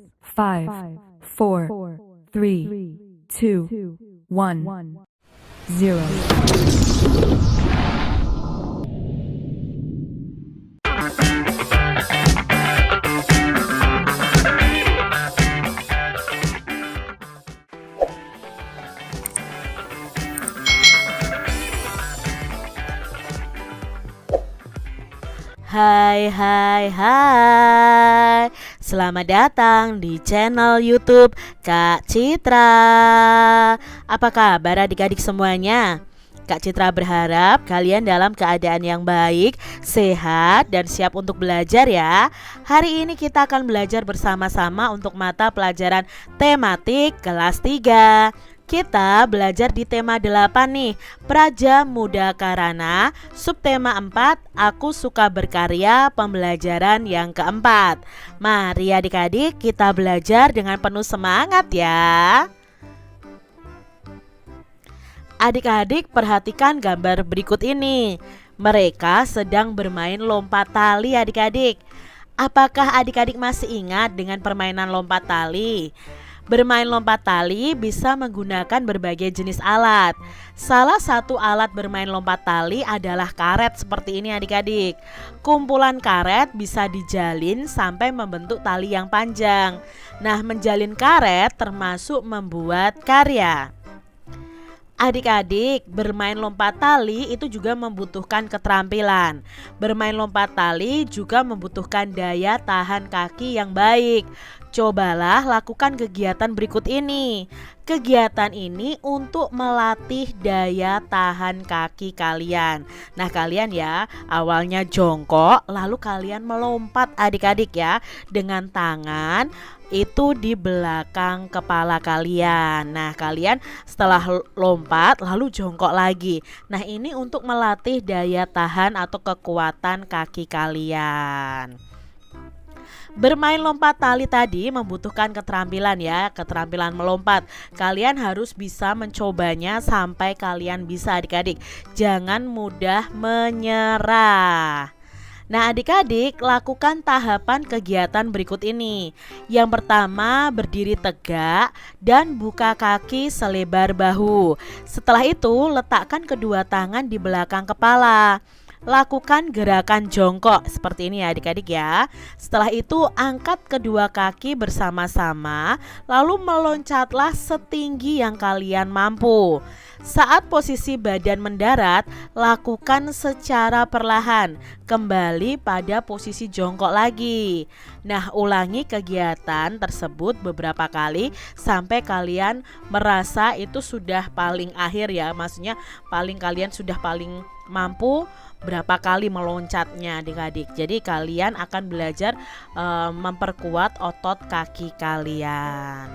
5, 4, 3, 2, 1, 0. Hai. Selamat datang di channel YouTube Kak Citra. Apa kabar adik-adik semuanya? Kak Citra berharap kalian dalam keadaan yang baik, sehat, dan siap untuk belajar ya. Hari ini kita akan belajar bersama-sama untuk mata pelajaran tematik kelas 3. Kita belajar di tema 8 nih, Praja Muda Karana, subtema 4, Aku Suka Berkarya, pembelajaran yang keempat. Mari adik-adik kita belajar dengan penuh semangat ya. Adik-adik perhatikan gambar berikut ini. Mereka sedang bermain lompat tali adik-adik. Apakah adik-adik masih ingat dengan permainan lompat tali? Bermain lompat tali bisa menggunakan berbagai jenis alat. Salah satu alat bermain lompat tali adalah karet seperti ini adik-adik. Kumpulan karet bisa dijalin sampai membentuk tali yang panjang. Nah, menjalin karet termasuk membuat karya. Adik-adik, bermain lompat tali itu juga membutuhkan keterampilan. Bermain lompat tali juga membutuhkan daya tahan kaki yang baik. Cobalah lakukan kegiatan berikut ini. Kegiatan ini untuk melatih daya tahan kaki kalian. Nah, kalian ya awalnya jongkok, lalu kalian melompat adik-adik ya, dengan tangan itu di belakang kepala kalian. Nah, kalian setelah lompat lalu jongkok lagi. Nah, ini untuk melatih daya tahan atau kekuatan kaki kalian. Bermain lompat tali tadi membutuhkan keterampilan ya, keterampilan melompat. Kalian harus bisa mencobanya sampai kalian bisa adik-adik. Jangan mudah menyerah. Nah, adik-adik lakukan tahapan kegiatan berikut ini. Yang pertama, berdiri tegak dan buka kaki selebar bahu. Setelah itu, letakkan kedua tangan di belakang kepala. Lakukan gerakan jongkok seperti ini ya adik-adik ya. Setelah itu angkat kedua kaki bersama-sama, lalu meloncatlah setinggi yang kalian mampu. Saat posisi badan mendarat, lakukan secara perlahan, kembali pada posisi jongkok lagi. Nah, ulangi kegiatan tersebut beberapa kali sampai kalian merasa itu sudah paling akhir ya. Maksudnya kalian sudah paling mampu berapa kali meloncatnya adik-adik. Jadi kalian akan belajar memperkuat otot kaki kalian.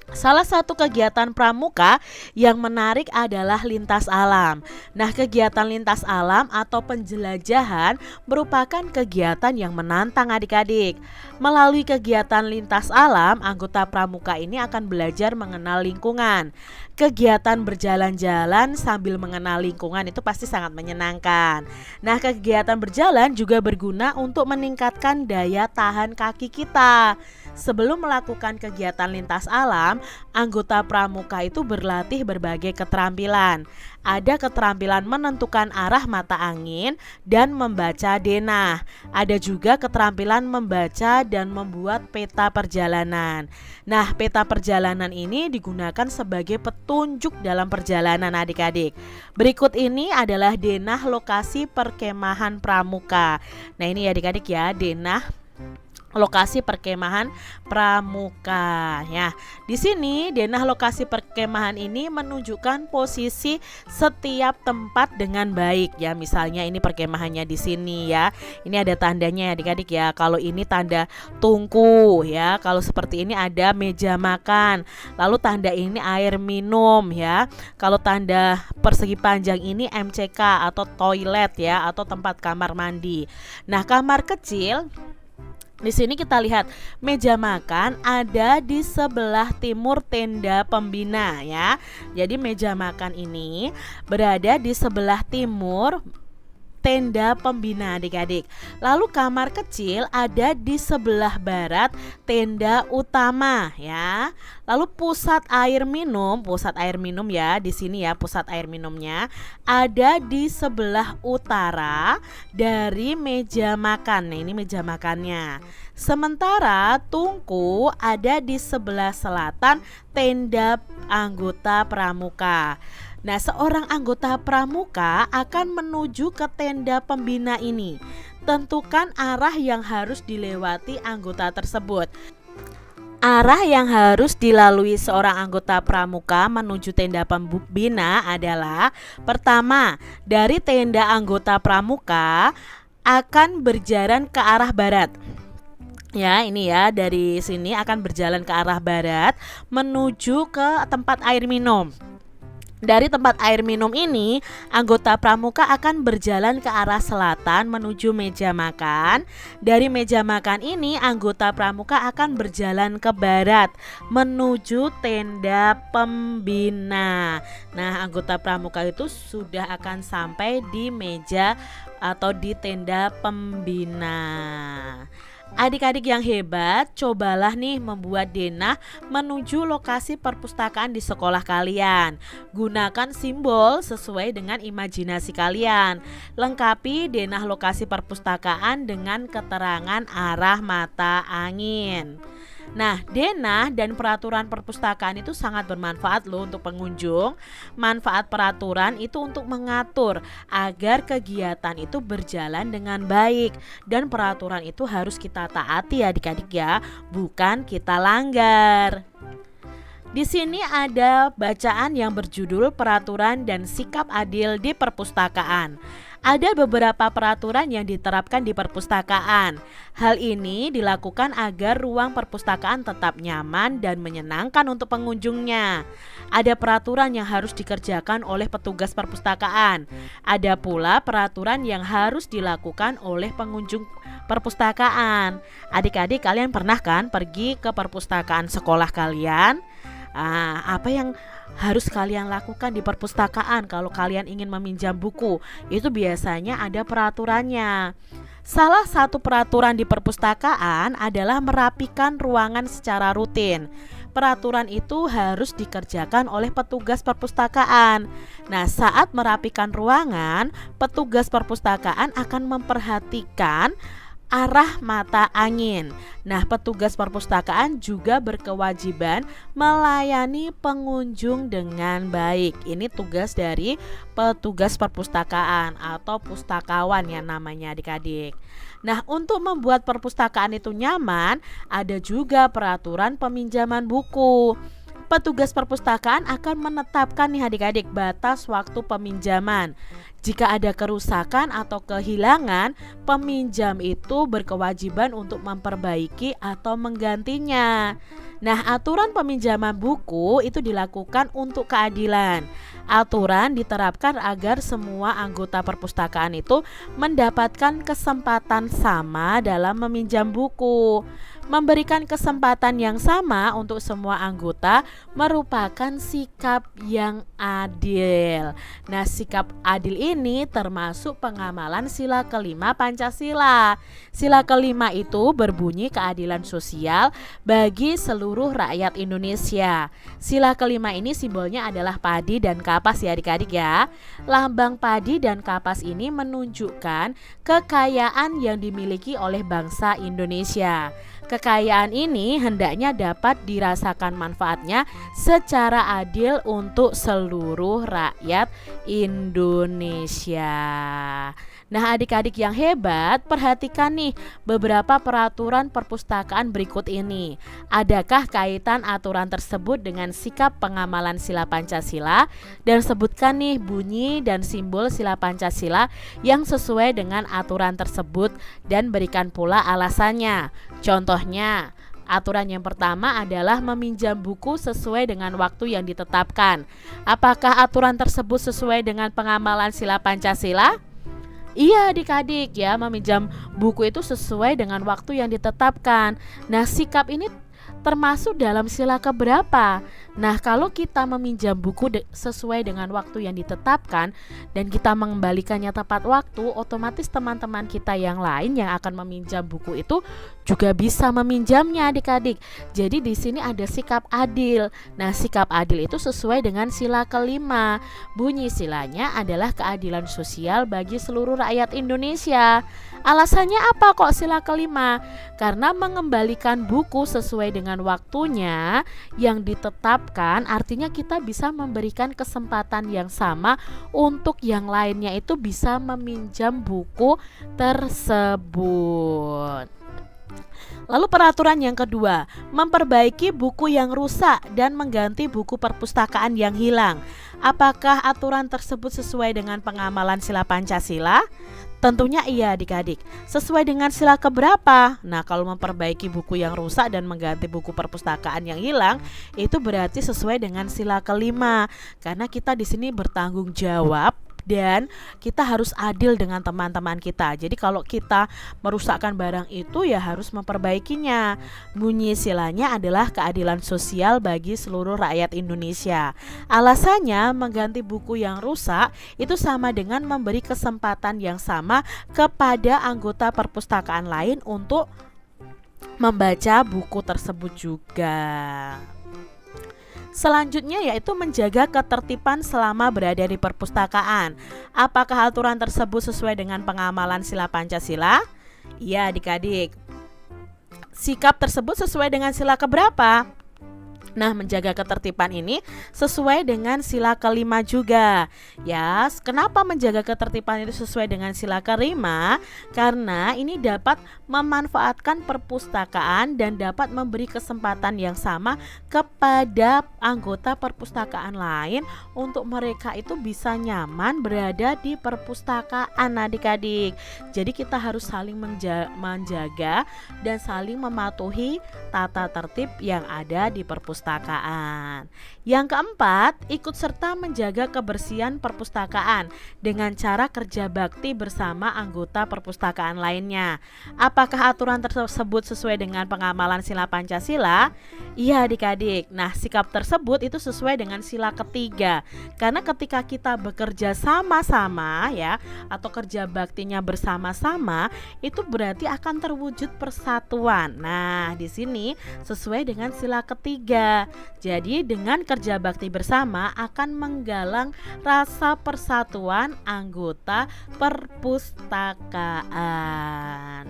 Salah satu kegiatan pramuka yang menarik adalah lintas alam. Nah, kegiatan lintas alam atau penjelajahan merupakan kegiatan yang menantang adik-adik. Melalui kegiatan lintas alam, anggota pramuka ini akan belajar mengenal lingkungan. Kegiatan berjalan-jalan sambil mengenal lingkungan itu pasti sangat menyenangkan. Nah, kegiatan berjalan juga berguna untuk meningkatkan daya tahan kaki kita. Sebelum melakukan kegiatan lintas alam, anggota pramuka itu berlatih berbagai keterampilan. Ada keterampilan menentukan arah mata angin dan membaca denah. Ada juga keterampilan membaca dan membuat peta perjalanan. Nah, peta perjalanan ini digunakan sebagai petunjuk dalam perjalanan adik-adik. Berikut ini adalah denah lokasi perkemahan pramuka. Nah, ini adik-adik ya, denah lokasi perkemahan pramuka ya. Di sini denah lokasi perkemahan ini menunjukkan posisi setiap tempat dengan baik ya. Misalnya ini perkemahannya di sini ya. Ini ada tandanya ya adik-adik ya. Kalau ini tanda tungku ya. Kalau seperti ini ada meja makan. Lalu tanda ini air minum ya. Kalau tanda persegi panjang ini MCK atau toilet ya, atau tempat kamar mandi. Nah, kamar kecil di sini kita lihat meja makan ada di sebelah timur tenda pembina ya. Jadi meja makan ini berada di sebelah timur tenda pembina adik-adik. Lalu kamar kecil ada di sebelah barat tenda utama ya. Lalu pusat air minum ya di sini ya, pusat air minumnya ada di sebelah utara dari meja makan. Nah, ini meja makannya. Sementara tungku ada di sebelah selatan tenda anggota pramuka. Nah, seorang anggota pramuka akan menuju ke tenda pembina ini. Tentukan arah yang harus dilewati anggota tersebut. Arah yang harus dilalui seorang anggota pramuka menuju tenda pembina adalah: pertama, dari tenda anggota pramuka akan berjalan ke arah barat. Ya, ini ya, dari sini akan berjalan ke arah barat menuju ke tempat air minum. Dari tempat air minum ini, anggota pramuka akan berjalan ke arah selatan menuju meja makan. Dari meja makan ini, anggota pramuka akan berjalan ke barat menuju tenda pembina. Nah, anggota pramuka itu sudah akan sampai di meja atau di tenda pembina. Adik-adik yang hebat, cobalah nih membuat denah menuju lokasi perpustakaan di sekolah kalian. Gunakan simbol sesuai dengan imajinasi kalian. Lengkapi denah lokasi perpustakaan dengan keterangan arah mata angin. Nah, denah dan peraturan perpustakaan itu sangat bermanfaat loh untuk pengunjung. Manfaat peraturan itu untuk mengatur agar kegiatan itu berjalan dengan baik, dan peraturan itu harus kita taati adik-adik ya, bukan kita langgar. Di sini ada bacaan yang berjudul Peraturan dan Sikap Adil di Perpustakaan. Ada beberapa peraturan yang diterapkan di perpustakaan. Hal ini dilakukan agar ruang perpustakaan tetap nyaman dan menyenangkan untuk pengunjungnya. Ada peraturan yang harus dikerjakan oleh petugas perpustakaan. Ada pula peraturan yang harus dilakukan oleh pengunjung perpustakaan. Adik-adik, kalian pernah kan pergi ke perpustakaan sekolah kalian? Apa yang harus kalian lakukan di perpustakaan kalau kalian ingin meminjam buku? Itu biasanya ada peraturannya. Salah satu peraturan di perpustakaan adalah merapikan ruangan secara rutin. Peraturan itu harus dikerjakan oleh petugas perpustakaan. Nah, saat merapikan ruangan, petugas perpustakaan akan memperhatikan arah mata angin. Nah, petugas perpustakaan juga berkewajiban melayani pengunjung dengan baik. Ini tugas dari petugas perpustakaan atau pustakawan ya namanya adik-adik. Nah, untuk membuat perpustakaan itu nyaman, ada juga peraturan peminjaman buku. Petugas perpustakaan akan menetapkan nih adik-adik batas waktu peminjaman. Jika ada kerusakan atau kehilangan, peminjam itu berkewajiban untuk memperbaiki atau menggantinya. Nah, aturan peminjaman buku itu dilakukan untuk keadilan. Aturan diterapkan agar semua anggota perpustakaan itu mendapatkan kesempatan sama dalam meminjam buku. Memberikan kesempatan yang sama untuk semua anggota merupakan sikap yang adil. Nah, sikap adil ini termasuk pengamalan sila kelima Pancasila. Sila kelima itu berbunyi keadilan sosial bagi seluruh rakyat Indonesia. Sila kelima ini simbolnya adalah padi dan kapas ya adik-adik ya. Lambang padi dan kapas ini menunjukkan kekayaan yang dimiliki oleh bangsa Indonesia. Kekayaan ini hendaknya dapat dirasakan manfaatnya secara adil untuk seluruh rakyat Indonesia. Nah, adik-adik yang hebat, perhatikan nih beberapa peraturan perpustakaan berikut ini. Adakah kaitan aturan tersebut dengan sikap pengamalan sila Pancasila? Dan sebutkan nih bunyi dan simbol sila Pancasila yang sesuai dengan aturan tersebut dan berikan pula alasannya. Contohnya, aturan yang pertama adalah meminjam buku sesuai dengan waktu yang ditetapkan. Apakah aturan tersebut sesuai dengan pengamalan sila Pancasila? Iya adik-adik ya, meminjam buku itu sesuai dengan waktu yang ditetapkan. Nah, sikap ini termasuk dalam sila keberapa? Nah, kalau kita meminjam buku sesuai dengan waktu yang ditetapkan dan kita mengembalikannya tepat waktu, otomatis teman-teman kita yang lain yang akan meminjam buku itu juga bisa meminjamnya, adik-adik. Jadi di sini ada sikap adil. Nah, sikap adil itu sesuai dengan sila kelima. Bunyi silanya adalah keadilan sosial bagi seluruh rakyat Indonesia. Alasannya apa kok sila kelima? Karena mengembalikan buku sesuai dengan waktunya yang ditetapkan, artinya kita bisa memberikan kesempatan yang sama untuk yang lainnya itu bisa meminjam buku tersebut. Lalu peraturan yang kedua, memperbaiki buku yang rusak dan mengganti buku perpustakaan yang hilang. Apakah aturan tersebut sesuai dengan pengamalan sila Pancasila? Tentunya iya, adik-adik. Sesuai dengan sila keberapa? Nah, kalau memperbaiki buku yang rusak dan mengganti buku perpustakaan yang hilang, itu berarti sesuai dengan sila kelima. Karena kita di sini bertanggung jawab dan kita harus adil dengan teman-teman kita. Jadi kalau kita merusakkan barang itu ya harus memperbaikinya. Bunyi silanya adalah keadilan sosial bagi seluruh rakyat Indonesia. Alasannya mengganti buku yang rusak itu sama dengan memberi kesempatan yang sama kepada anggota perpustakaan lain untuk membaca buku tersebut juga. Selanjutnya yaitu menjaga ketertiban selama berada di perpustakaan. Apakah aturan tersebut sesuai dengan pengamalan sila Pancasila? Iya, adik-adik. Sikap tersebut sesuai dengan sila keberapa? Nah, menjaga ketertiban ini sesuai dengan sila kelima juga. Ya, kenapa menjaga ketertiban itu sesuai dengan sila kelima? Karena ini dapat memanfaatkan perpustakaan dan dapat memberi kesempatan yang sama kepada anggota perpustakaan lain untuk mereka itu bisa nyaman berada di perpustakaan, adik-adik. Jadi kita harus saling menjaga dan saling mematuhi tata tertib yang ada di perpustakaan. Yang keempat, ikut serta menjaga kebersihan perpustakaan dengan cara kerja bakti bersama anggota perpustakaan lainnya. Apakah aturan tersebut sesuai dengan pengamalan sila Pancasila? Iya, adik-adik. Nah, sikap tersebut itu sesuai dengan sila ketiga. Karena ketika kita bekerja sama-sama ya, atau kerja baktinya bersama-sama, itu berarti akan terwujud persatuan. Nah, di sini sesuai dengan sila ketiga. Jadi dengan kerja bakti bersama akan menggalang rasa persatuan anggota perpustakaan.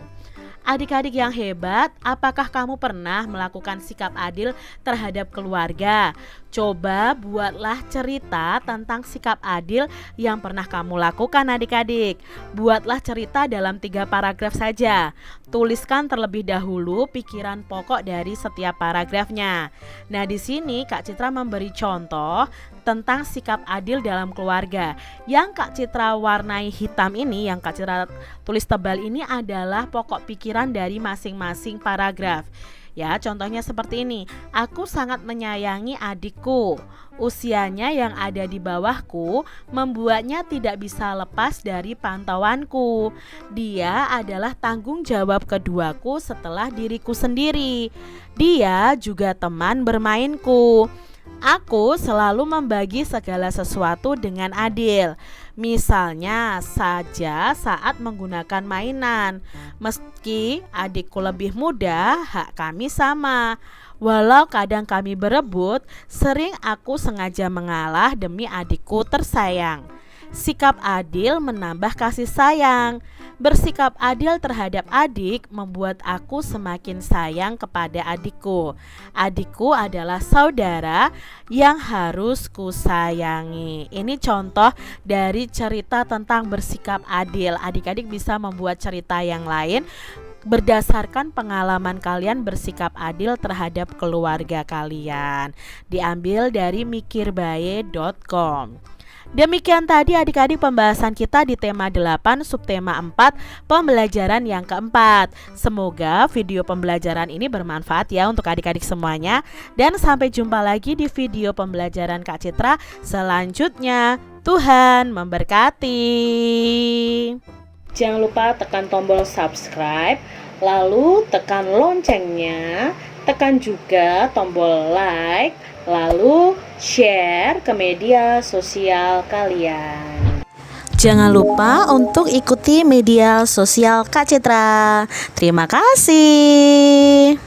Adik-adik yang hebat, apakah kamu pernah melakukan sikap adil terhadap keluarga? Coba buatlah cerita tentang sikap adil yang pernah kamu lakukan, adik-adik. Buatlah cerita dalam 3 paragraf saja. Tuliskan terlebih dahulu pikiran pokok dari setiap paragrafnya. Nah, di sini Kak Citra memberi contoh tentang sikap adil dalam keluarga. Yang Kak Citra warnai hitam ini, yang Kak Citra tulis tebal ini adalah pokok pikiran dari masing-masing paragraf. Ya, contohnya seperti ini. Aku sangat menyayangi adikku. Usianya yang ada di bawahku membuatnya tidak bisa lepas dari pantauanku. Dia adalah tanggung jawab keduaku setelah diriku sendiri. Dia juga teman bermainku. Aku selalu membagi segala sesuatu dengan adil. Misalnya saja saat menggunakan mainan. Meski adikku lebih muda, hak kami sama. Walau kadang kami berebut, sering aku sengaja mengalah demi adikku tersayang. Sikap adil menambah kasih sayang. Bersikap adil terhadap adik membuat aku semakin sayang kepada adikku. Adikku adalah saudara yang harus kusayangi. Ini contoh dari cerita tentang bersikap adil. Adik-adik bisa membuat cerita yang lain berdasarkan pengalaman kalian bersikap adil terhadap keluarga kalian. Diambil dari mikirbae.com. Demikian tadi adik-adik pembahasan kita di tema 8 subtema 4 pembelajaran yang keempat. Semoga video pembelajaran ini bermanfaat ya untuk adik-adik semuanya. Dan sampai jumpa lagi di video pembelajaran Kak Citra selanjutnya. Tuhan memberkati. Jangan lupa tekan tombol subscribe, lalu tekan loncengnya. tekan juga tombol like, lalu share ke media sosial kalian. Jangan lupa untuk ikuti media sosial Kak Citra. Terima kasih.